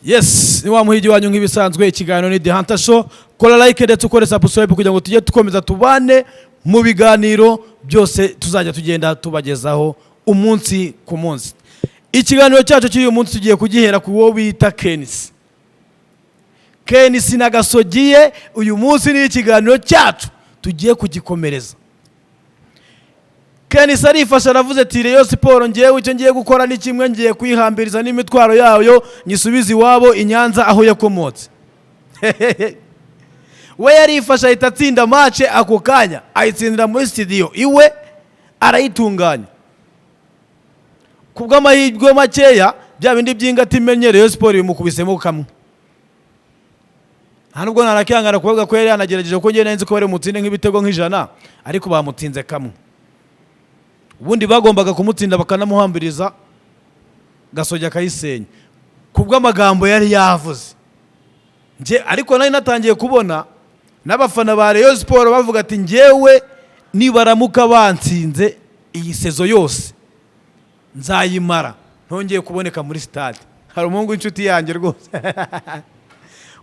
Yes, ni wa muhigi wanyu nk'ibisanzwe ikiganiro ni The Hunter Show. Kora like ndetse ukore subscribe kugira ngo tujye tukomeza tubane mu biganiro byose tuzajya tugenda tubagezaho umunsi ku munsi. Ikiganiro cyacu cy'uyu munsi tugiye kugihera ku wo bita Kenisi. Kenisi na Gasogiye uyu munsi ni ikiganiro cyacu tugiye kugikomereza. Kenisi arifasha aravuze ati Rayon Sport ngiye icyo ngiye gukora ni kimwe ngiye kwihambiriza n'imitwaro yayo nyisubiza iwabo inyanza aho yakomotse. We yarifasha ahita atsinda match ako kanya ayitsindira muri studio iwe arayitunganya. Kubw'amahirwe makeya bya bindi by'ingati imenye Rayon Sport bimukubisemo kamwe. Nubwo narakangana kuvuga ko yari yanagerageje ko ngiye nenze ko bari mutsinde nk'ibitego nk'ijana ariko bamutinze kamwe. Ubundi bagombaga kumutsinda bakanamuhambiriza Gasogi akayisenya kubw'amagambo yari yavuze. Ariko nari natangiye kubona n'abafana ba Rayon Sport bavuga ati ngewe nibaramuka bansinze iyi sezo yose nzayimara ntongeye kuboneka muri stade. Hari umuhungu inshuti yanjye rwose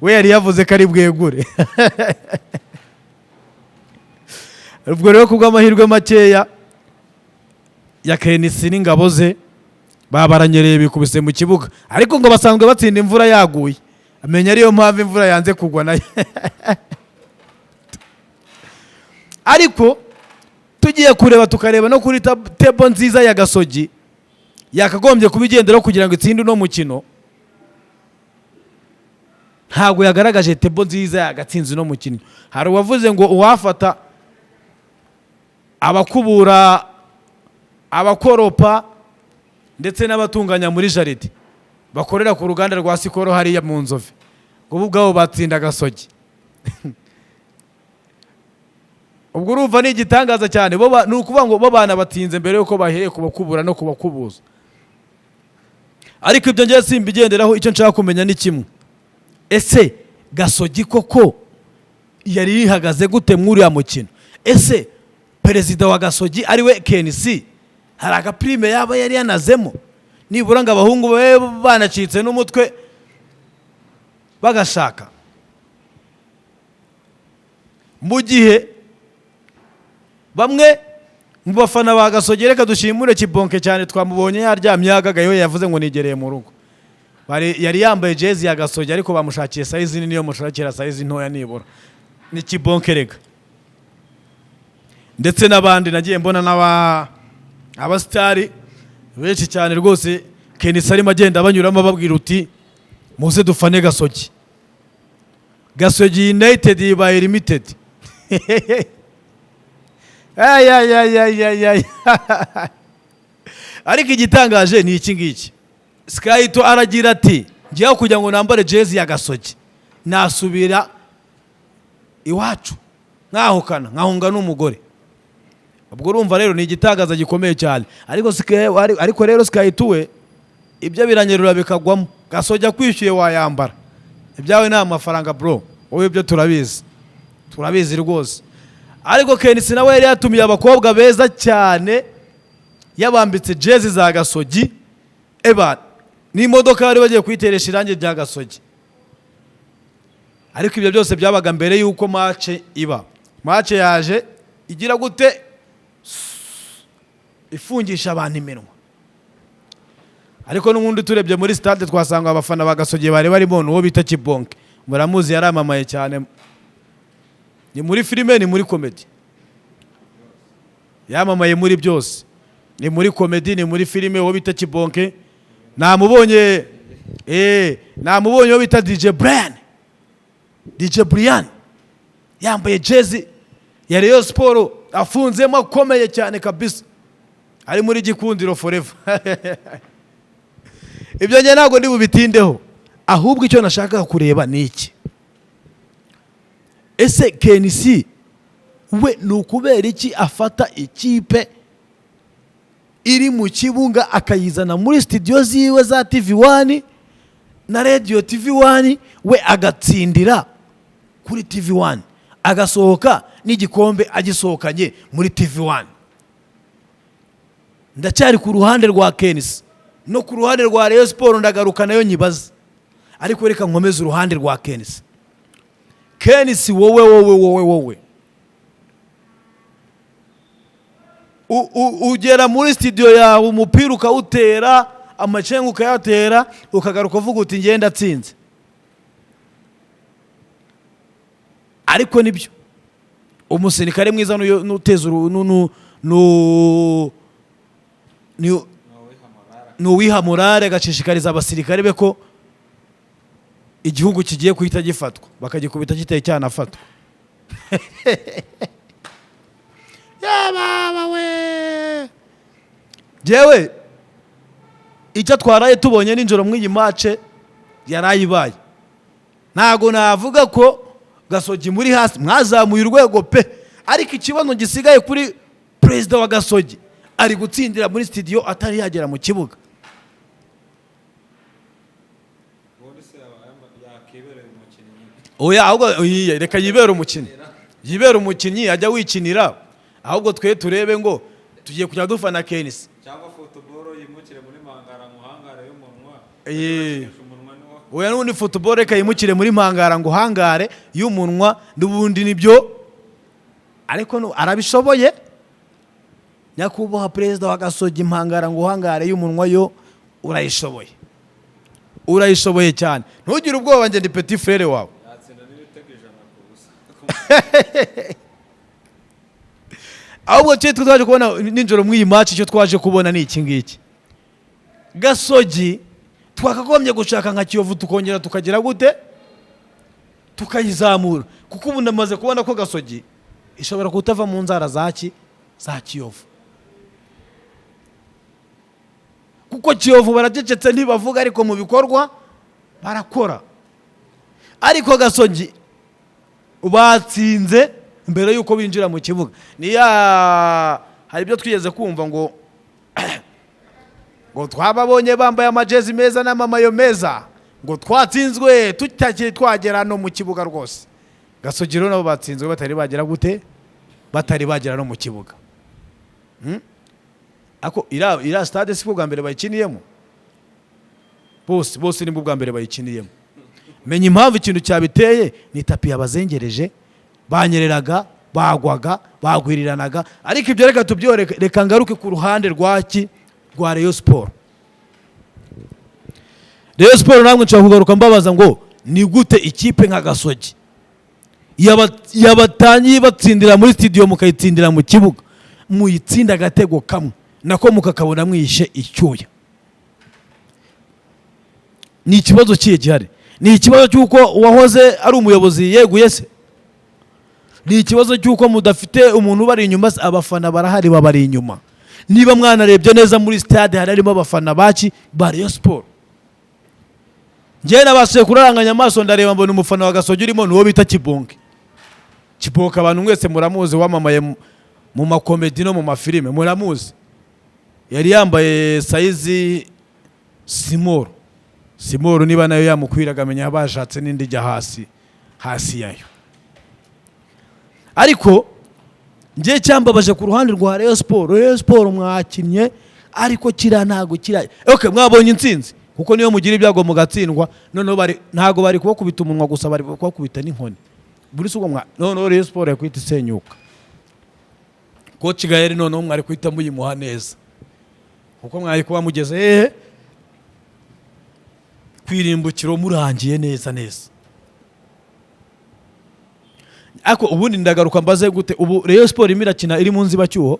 we yari yavuze ko ari bwegure. Ubwo rero kubw'amahirwe makeya ya Kenisi n'ingabo ze babaranyereye bikubise mu kibuga ariko ngo basanzwe batsinda imvura yaguye amenya ariyo mpamvu imvura yanze kugwa nayo. Ariko tugiye kureba tukareba no kuri table nziza ya Gasogi yakagombye kubigenderaho kugira ngo itsinde no mukino ntago yagaragaje table nziza yagatsinze no mukino. Hari uwavuze ngo uwafata abakubura abakoropa ndetse n'abatunganya muri jaride bakorera ku ruganda rwa Sikoro hariya mu Nzove ngo ubwabo batsinda Gasogi. Ubwo urumva ni igitangaza cyane ni ukuvuga ngo bo bana batinze mbere yuko bahereye kubakubura no kubakubuza. Ariko ibyo ngiye simbigenderaho icyo nshaka kumenya ni kimwe, ese Gasogi koko yari yihagaze gute muri ya mukino? Ese perezida wa Gasogi ari we Kenisi hari agaprime yaba yari yanazemo nibura ngo abahungu babe banacitse n'umutwe bagashaka? Mu gihe bamwe mu bafana ba Gasogi reka dushimure Kibonke cyane twamubonye yaryamye yagagayo yavuze ngo nigereye mu rugo. Yari yambaye jezi ya Gasogi ariko bamushakiye size nini yo mushakira size ntoya nibura. Ni Kibonke rega. Ndetse n'abandi nagiye mbona abastari benshi cyane rwose Kenisi arimo agenda banyuramo babwira uti muze dufane Gasogi. Gasogi United by Limited. Ariko igitangaje ni iki ngiki. Skyto aragira ati ngiye kugira ngo nambare jezi ya Gasogi nasubira iwacu nkahukana nkahunga n'umugore. Ubwo urumva rero ni igitangaza gikomeye cyane. Ariko rero Skyto we ibyo biranyerura bikagwamo. Gasogi akwishyuye wayambara ibyawe nta mafaranga bro, wowe ibyo turabizi rwose. Ariko Kenisi nawe yari yatumiye abakobwa beza cyane yabambitse jezi za Gasogi n'imodoka bari bagiye kwiteresha irangi rya Gasogi. Ariko ibyo byose byabaga mbere yuko match iba. Match yaje igira gute ifungisha abantu iminwa. Ariko n'ubundi turebye muri stade twasanga abafana ba Gasogi bari barimo n'uwo bita Kibonke. Muramuzi yaramamaye cyane. Ni muri filime ni muri comedy. Yamamaye muri byose. Ni muri comedy ni muri filime uwo bita Kibonke. Namubonye uwo bita DJ Brian. Yambaye jezi ya Rayon Sport afunzemo akomeye cyane kabisa. Ari muri Gikundiro forever. Ibyo njye ntabwo ndi bubitindeho. Ahubwo icyo nashaka kureba ni iki. Ese Kenisi we nukubera iki afata ikipe iri mu kibunga akayizana muri studio ziwe za TV1 na Radio TV1 we agatsindira kuri TV1 agasohoka n'igikombe agisohokanye muri TV1? Ndacyari ku ruhande rwa Kenisi no ku ruhande rwa Rayon Sport ndagaruka nayo nyibaza. ariko reka nkomeze uruhande rwa Kenisi. Kenisi wowe ugera muri studio yawe umupira ukawutera, amacenga ukayatera, ukagaruka uvuga uti ngenda atsinze. Ariko nibyo umusirikare mwiza n'uteza n'uwiha morale agashishikariza abasirikare be ko igihugu kigiye kuhita gifatwa, bakagikubita kiteye cyanafatwa. Yababa we jewe icyo twaraye tubonye ninjoro mw'iyi match yarayibaye. Ntago navuga ko Gasogi muri hasi mwazamuye urwego pe, ariko ikibazo gisigaye kuri president wa Gasogi ari gutsindira muri studio atari yagera mu kibuga. Oya ahubwo reka yibera umukinnyi ajya wikinira, ahubwo twe turebe ngo tugiye kujya dufana Kenisi cyangwa football yimukire muri Mpangara nguhangare y'umunwa. Oya n'undi football reka yimukire muri Mpangara nguhangare y'umunwa, n'ubundi nibyo ariko arabishoboye. Nyakubahwa president wa Gasogi, Mpangara nguhangare y'umunwa yo urayishoboye cyane. Ntugire ubwoba, nge ndi petit frere wawe. Ahubwo cyo twaje kubona ninjoro mw'iyi match, cyo twaje kubona ni iki ngiki. Gasogi twakagombye gushaka nka Kiyovu tukongera tukagira gute tukayizamura, kuko ubu ndamaze kubona ko Gasogi ishobora kutava mu nzara za Kiyovu, kuko Kiyovu baracecetse ntibavuga ariko mu bikorwa barakora. Ariko Gasogi batsinze mbere yuko binjira mu kibuga. Hari ibyo twigeze kumva ngo twababonye bambaye amajezi meza n'amamayo meza, ngo twatsinzwe tutakiri twagera no mu kibuga rwose. Gasogi rero nabo batsinzwe batari bagera gute, batari bagera no mu kibuga. Ako ira stade si bwa mbere bayikiniyemo, bose ni bwa mbere bayikiniyemo. Menya impamvu ikintu cyabiteye ni tapi yabazengereje, banyereraga, bagwaga, bagwiriranaga. Ariko ibyo reka tubyoreka, reka ngaruke ku ruhande rwa Rayon Sport. Rayon Sport namwe nshaka kugaruka mbabaza ngo ni gute ikipe nka Gasogi yabatangiye batsindira muri studio mukayitsindira mu kibuga, muyitsinda agatego kamwe nako mukakabona mwiyishe icyuya. Ni ikibazo kiye gihari. Ni ikibazo cyuko wahoze ari umuyobozi yeguye se? Ni ikibazo cyuko mudafite umuntu bari inyuma, abafana barahari babari inyuma. Niba mwanarebye neza muri stade harimo abafana baci ba Rayon Sport. Nje nabasuye kuraranganya amaso ndareba mbona umufana wa Gasogi urimo nuwo bita Kibonke. Kibonke abantu mwese muramuzi, wamamaye mu makomedi no mu mafilime muramuzi. Yari yambaye saizi Simoro niba nayo yamukwiraga amenya bashatse n'indi jya hasi yayo. Ariko nje cyambabaje ku ruhande rwa Rayon Sport mwakinnye, ariko kira ntago kira. Okay, mwabonye intsinzi kuko niyo mugira ibyago mugatsindwa, none ntago bari kubakubita umunwa gusa, bari kubakubita n'inkoni. Buri suko none Rayon Sport yakwita isenyuka. Coach Gaël none mwari kwita muyimuha neza, kuko mwari kuba mugeze kwirimbukiro murangiye neza. Ako ubundi ndagaruka mbaze gute ubu Rayon Sport imirakina iri mu nzibacyuho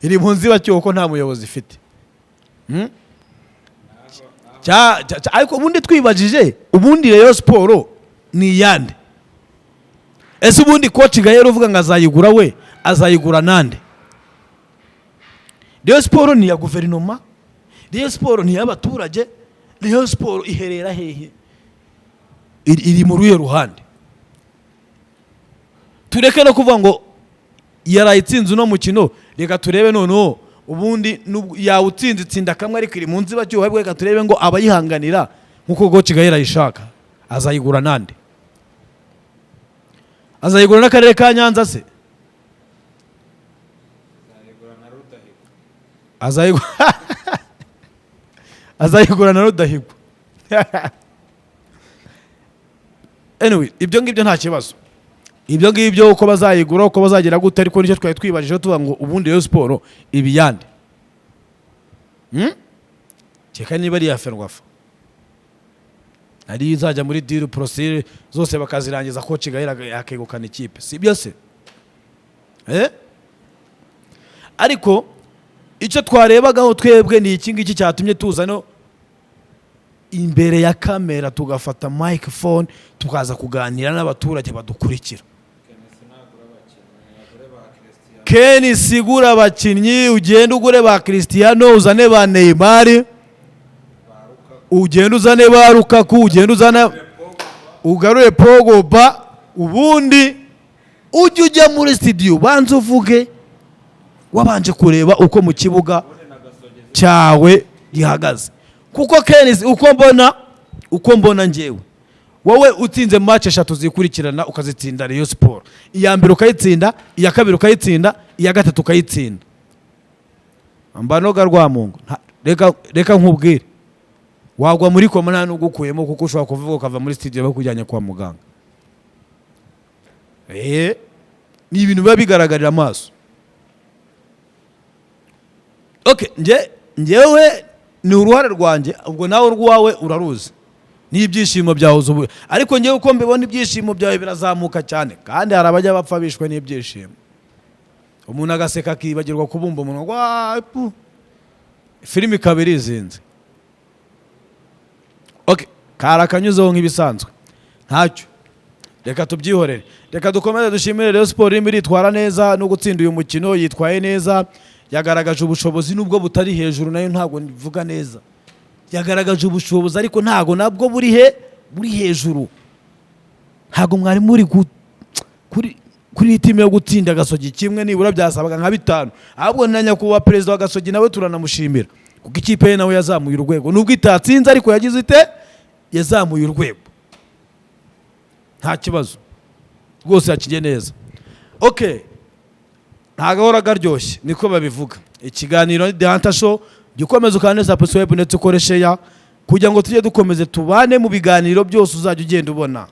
iri mu nzibacyuho ko nta muyobozi ifite. Ariko ubundi twibajije, ubundi Rayon Sport ni yande? Ese ubundi coach Gaël uvuga ngo azayigura we azayigura nande? Rayon Sport ni ya guverinoma, Rayon Sport ni y'abaturage, Rayon Sport iherera hehe? Iri mu ruye ruhande. Tureke no kuvuga ngo yarayitsinze no mukino, reka turebe noneho ubundi yawutsinze itsinda kamwe ariko iri mu nzibacyuho, reka turebe ngo abayihanganira nkuko Coach Gaël ayishaka azayigura nande? Azayigura n'akarere ka Nyanza se? Azayigura azayigurana n'udahigwa. Anyway, ibyo ngibyo nta kibazo. Ibyo ngibyo uko bazayigura uko bazagira gute, ariko nicyo twari twibajije tuvuga ngo ubundi Rayon Sport ibiyande. Cyeka niba ari ya Ferwafa. Ari izajya muri deal procedure zose bakazirangiza ko Kigahera yakegukana ikipe. Si byo se? Ariko icyo twarebagaho twebwe ni iki ngiki cyatumye tuza no imbere ya kamera tugafata microphone tukaza kuganira n'abaturage badukurikira. Ken sigura abakinnyi, ugenda ugure ba Cristiano, uzane ba Neymar, ugenda uzane ba Lukaku, ugenda uzana ugarure Pogba, ubundi ujya muri studio banze uvuge wabanje kureba uko mu kibuga cyawe gihagaze. Kuko Ken uko mbona njyewe, wowe utsinze match 3 zikurikirana ukazitsinda Rayon Sport, iya mbere ukayitsinda, iya kabiri ukayitsinda, iya gatatu ukayitsinda, ambanoga rwamungu reka nkubwire wagwa muri koma nta n'ugukuyemo, kuko ushobora kuvuga ukava muri studio bakujyanye kwa muganga. Ni ibintu biba bigaragarira amaso. Okay, njyewe ni uruhare rwanjye, ubwo nawe rwawe uraruzi n'ibyishimo byawe uzubu. Ariko njyewe uko mbibona ibyishimo byawe birazamuka cyane, kandi hari abajya bapfa bishwe n'ibyishimo. Umuntu agaseka akibagirwa kubumba umunwa, filimi kabiri izinze. Okay, karakanyuzeho nk'ibisanzwe ntacyo, reka tubyihorere. Reka dukomeze dushimire Rayon Sport irimo iritwara neza no gutsinda uyu mukino, yitwaye neza, yagaragaje ubushobozi nubwo butari hejuru, nayo ntago nivuga neza. Yagaragaje ubushobozi ariko ntago nabwo buri hejuru. Ntago mwari muri kuri team yo gutsinda Gasogi kimwe nibura byasabaga nka 5. Ahubwo na nyakubahwa perezida wa Gasogi nawe turanamushimira, kuko ikipe ye nawe yazamuye urwego, nubwo itatsinze ariko yagize ite yazamuye urwego. Nta kibazo rwose, yakigiye neza. Okay, ntagahora garyoshye niko babivuga. Ikiganiro ni The Hunter Show, gikomeza kandi subscribe ndetse ukoreshe ya kugira ngo tujye dukomeze tubane mu biganiro byose uzajya ugenda ubona.